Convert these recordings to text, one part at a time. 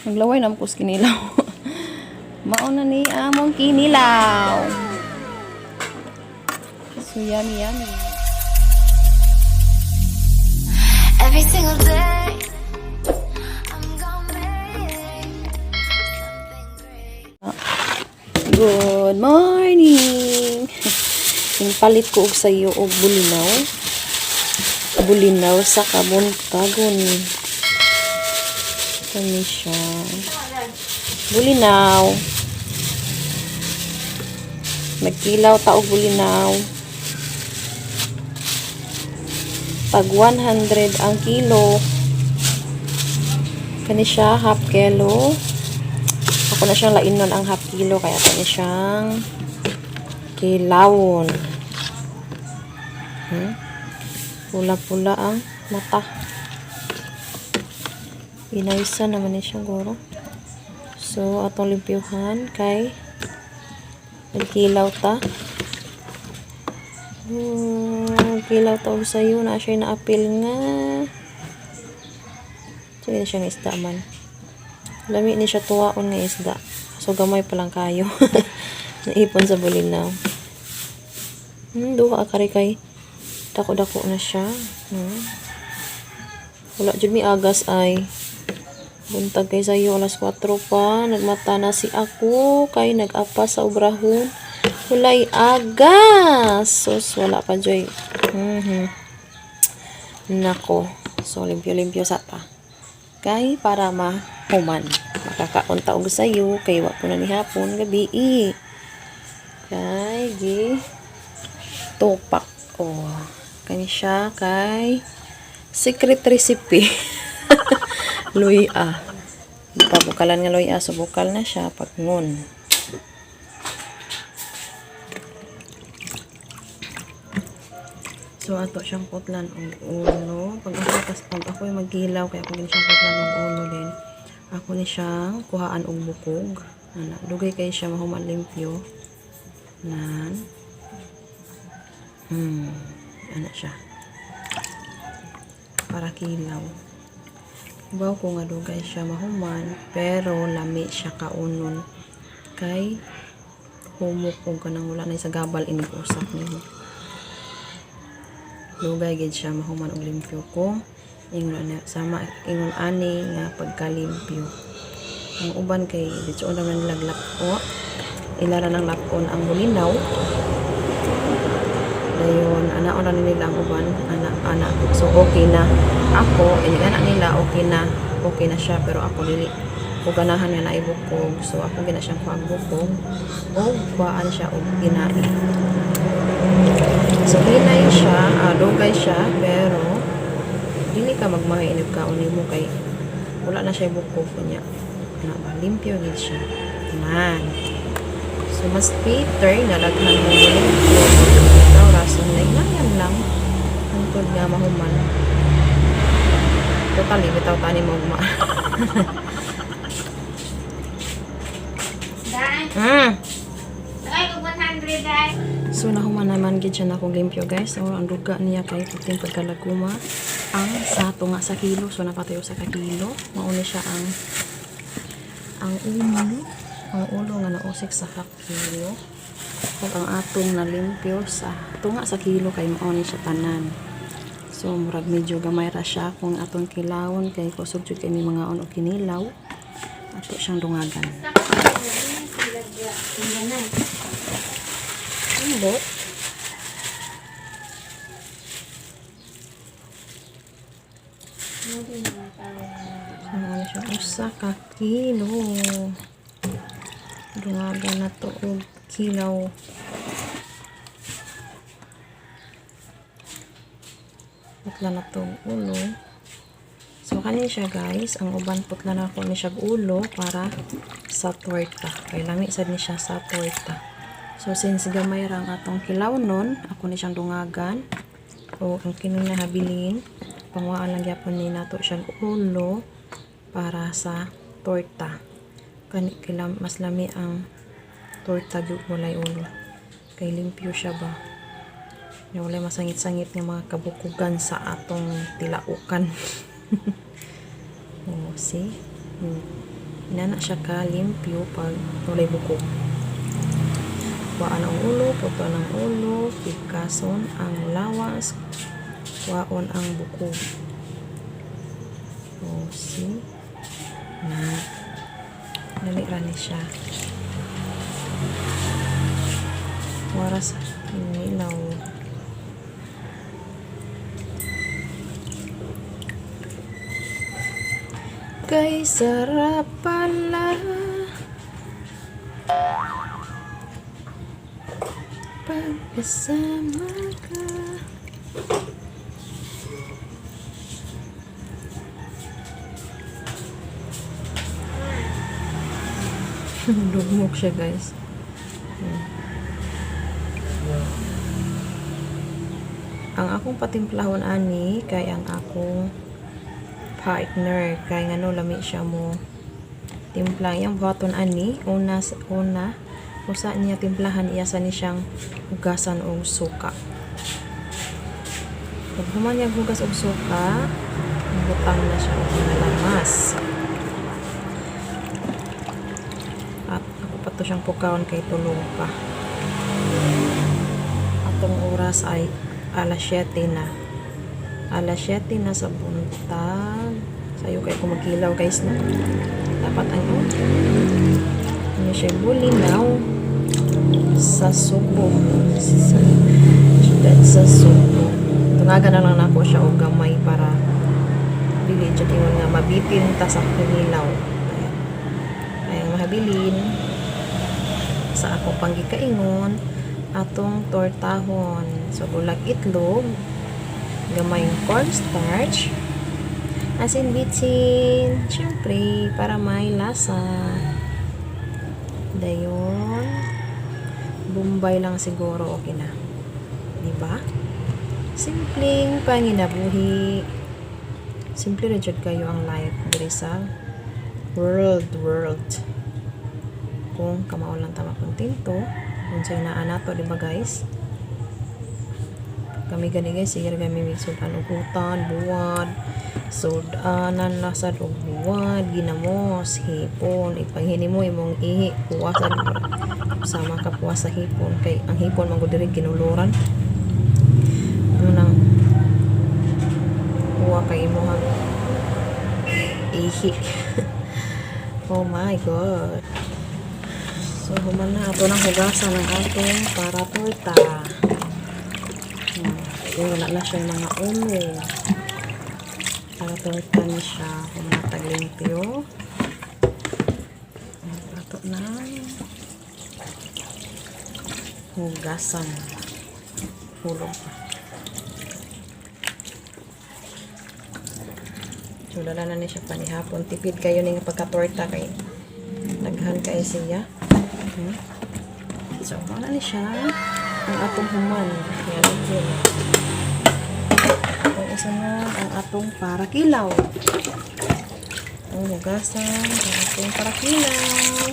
Naglaway na ko kinilaw. Mauna ni among kinilaw. So yummy, yummy. Every single day, I'm gonna make something great. Good morning. Palit ko og sayo og bulinaw. Bulinaw sa kabuntagon. Kani siya. Bulinaw. Nagkilaw ta og bulinaw. Tag 100 ang kilo. Kani siya half kilo. Ako na siyang lainon ang half kilo kaya kani siyang kilawon. Pula-pula ang mata. Inaysa naman ni siya guro. So atong limpyuhan kay nagkilaw ta. Kilaw ta og sayo na siya naapil nga. So yun siya nga isda man. Lami ni siya tuwaon nga isda. So gamay pa lang kayo. Naipon sa bulinaw. Duha kari kay dako-dako na siya. Wala jud mi agas ay. Buntag kay sayo alas 4 pa. Nagmata na si ako kay nag-apa sa obrahon. Walay agas. Sus, wala pa joy. Nako. So limpyo-limpyo sa ta. Kay para mahuman. Makakaunta og sayo kay wa po na ni hapon gabi. Kay gi topak. Oh, kani siya kay secret recipe. Luya. Pabukalan nga luya, so bukal na siya pag ngun. So ato siyang putlan og ulo. Pag ako yung maggilaw kaya ako din siyang putlan og ulo din. Ako ni siyang kuhaan og bukog. Dugay kay siya mahuman limpyo. Nan. Ano siya? Para kilaw. Baw ko nga dugay siya mahuman, pero lami siya kaunon. Kay humok kung kanang wala na sa gabal inig-usap niyo. Dugay gid siya mahuman og limpyo ko. Ingon na sama ingon ani nga pagkalimpyo. Ang uban kay dito na man laglako. Ilara nang lapon ang bulinaw. Dayon ana na nila ang uban ana so okay na ako anak nila okay na siya pero ako dili ko ganahan nga naibukog so ako gina siyang pagbukog o kuhaan siya og ginai so hinay siya dugay siya pero dili ka magmahinib ka mo kay wala na siya bukog kunya na ba limpyo gid siya man so mas Peter nalaghan mo limpyo rason na inayan lang antod nga mahuman totally bitaw tani mo ma so nahuman naman gid siya na kong limpyo guys so ang duga niya kay puting pagkalaguma ang sa tunga sa kilo so napatayo sa kakilo mauni siya ang ulo nga nausik sa kakilo at ang atong nalimpyo sa tunga sa kilo kay mauni siya tanan so murag medyo gamay ra siya kung atong kilawon kay kusog jud kay may mga on og kinilaw ato siyang dungagan bot ano siya usa ka kilo dungagan na to og kilaw putla na to ulo so kanin siya guys ang uban putla na ako ni siya ulo para sa torta kay lami sad ni siya sa torta so since gamay ra ang atong kilaw nun ako ni siyang dungagan o ang kinunya habilin pangwaan lang gyapon ni nato siyang ulo para sa torta kanilang mas lami ang torta jud walay ulo kay limpyo siya ba na walay masangit-sangit ng mga kabukugan sa atong tilaukan. Oh, see? Inana siya ka limpyo pag walay buko. Kuhaan ang ulo, puto ng ulo, pikason ang lawas, kuhaon ang buko. O, see? Na. Nalira ni siya. Waras inilaw. Kay sarap pala pagkasama ka. Lumok siya, guys. Ang akong patimplahon ani kay ang akong partner kay ngano lami siya mo timplang yang buhaton ani una usa niya timplahan iya sa ni siyang hugasan og suka. Pag human niya hugas og suka, butang na siya og mga lamas. At ako pa to siyang pukawon kay tulog pa. Atong oras ay alas 7 na. Alas 7 na sa buntag. Sayo kay kumagilaw guys na. Dapat ano? Ano siya bulinaw sa subo. Sa subo. Tungagan na lang ako siya og gamay para dili jud ingon nga mabitin ta sa kumilaw. Ay mahabilin sa ako panggikaingon atong tortahon. So bulag itlog, gamayng cornstarch, asin bitsin, syempre para may lasa. Dayon, Bombay lang siguro okay na. Diba? Simpleng panginabuhi. Simple na jud kayo ang life diri sa world. Kung kamao lang tama kontento, kung sa'yo na anato, diba guys? Kami gani guys, sige kami misudan og hutan, buwad, sudanan lasad og buwad, ginamos, hipon, ipanghini mo imong ihi, puwasan sama ka puwas sa hipon kay ang hipon man gud diri ginuluran. Ano nang puwa kay imong ihi. Oh my god. So human na ato nang hugasan ang atong para torta. Wala na siya mga ulo. Para torta na siya. Kung natag-limpyo. Ato na. Hugasan. Hulog pa. So, lala na siya panihapon. Tipid kayo ng pagka-torta kay naghan kayo siya. So, wala na siya. Ang atong human. Yan yun. Ang isunod, ang atong parakilaw. Ang hugasan, ang atong parakilaw.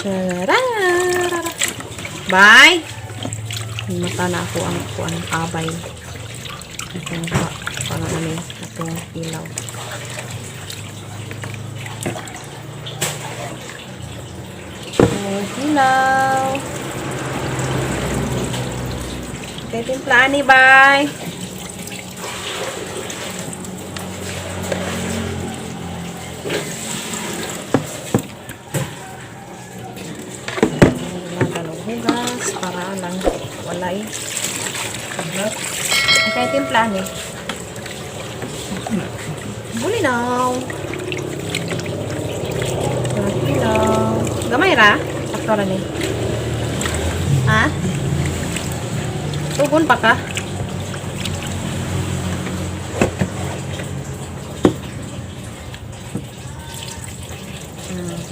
Chararara! Bye! Mata na ako ang abay. Itong para namin atong ilaw. Ilaw. Okay, timplaan ni bye. Hugas para lang walay. Okay, timplaan ni. Bulinaw. Bulinaw. Gamay ra. Sakto ra ni. Ha? Tugon pa ka?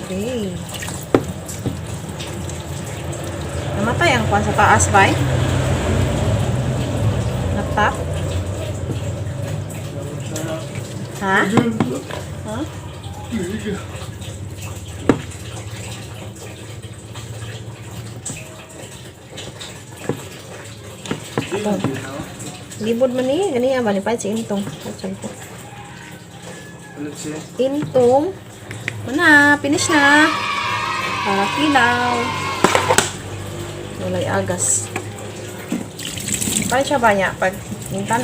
Okay. Namatay ang kwan sa taas ba? Natak? Ha? Ha? Libod man ni, gani ba ni pa si intong. Intong. Mana, finish na. Para kilaw. Walay agas. Paano siya ba niya? Pag mintan,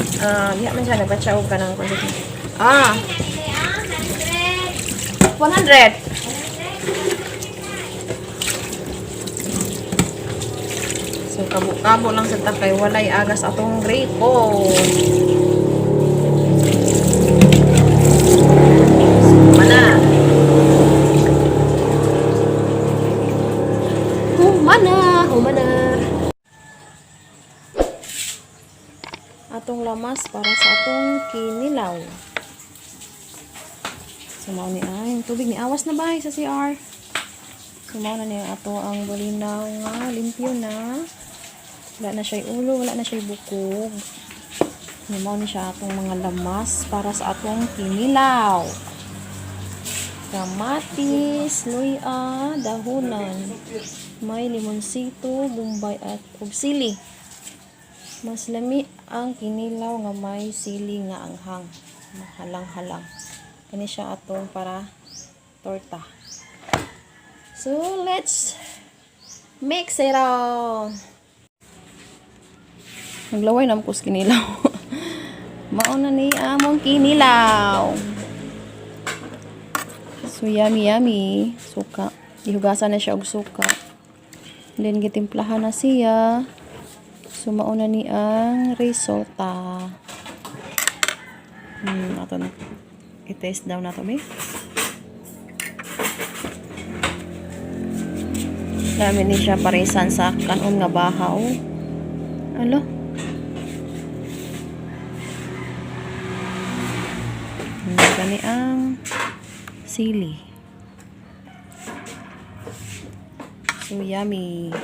diha man siya nagpatsaog ka ng konti. 100. So, kabo-kabo lang sa takay. Walay agas atong gripo. So, mana. Humana. Atong lamas para sa atong kinilaw. So, mao ni ay, yung tubig ni awas na ba sa CR? So, mao na niya ato ang bulinaw nga, limpyo na. Wala na siya ulo, wala na siya bukog. Mao ni siya atong mga lamas para sa atong kinilaw. Kamatis, luya, dahonan. May limonsito, bumbay at ug sili. Mas lami ang kinilaw nga may sili nga anghang. Halang-halang. Kani siya atong para torta. So, let's mix it all. Naglaway na ko sa kinilaw. Mauna ni among kinilaw. So, yummy. Suka. Ihugasan na siya og suka. Then, gitimplahan na siya. So, mauna ni ang resulta. Ato na. I-taste daw na to, be. Dami ni siya parisan sa kanon nga bahaw. Alo? Gani ang sili. So, yummy.